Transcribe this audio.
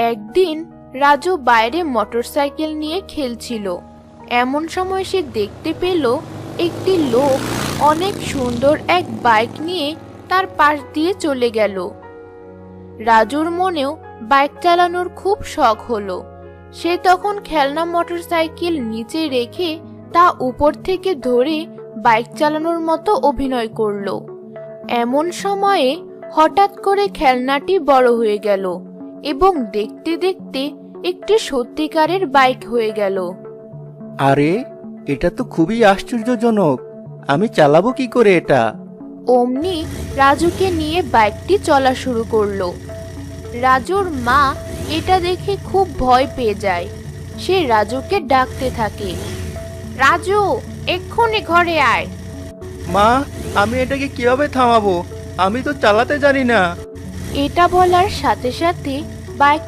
একদিন রাজু বাইরে মোটরসাইকেল নিয়ে খেলছিল। এমন সময় সে দেখতে পেল একটি লোক অনেক সুন্দর এক বাইক নিয়ে তার পাশ দিয়ে চলে গেল। রাজুর মনেও বাইক চালানোর খুব শখ হলো। সে তখন খেলনা মোটরসাইকেল নিচে রেখে তা উপর থেকে ধরে বাইক চালানোর মতো অভিনয় করলো। এমন সময়ে হঠাৎ করে খেলনাটি বড় হয়ে গেল এবং দেখতে দেখতে একটি সত্যিকারের বাইক হয়ে গেল। আরে, এটা তো খুবই আশ্চর্যজনক। আমি চালাবো কি করে এটা? অমনি রাজুকে নিয়ে বাইকটি চলা শুরু করলো। রাজুর মা এটা দেখে খুব ভয় পেয়ে যায়। সে রাজুকে ডাকতে থাকে, রাজু, এক্ষুনি ঘরে আয়। মা, আমি এটাকে কিভাবে থামাবো? আমি তো চালাতে জানি না। এটা বলার সাথে সাথে বাইক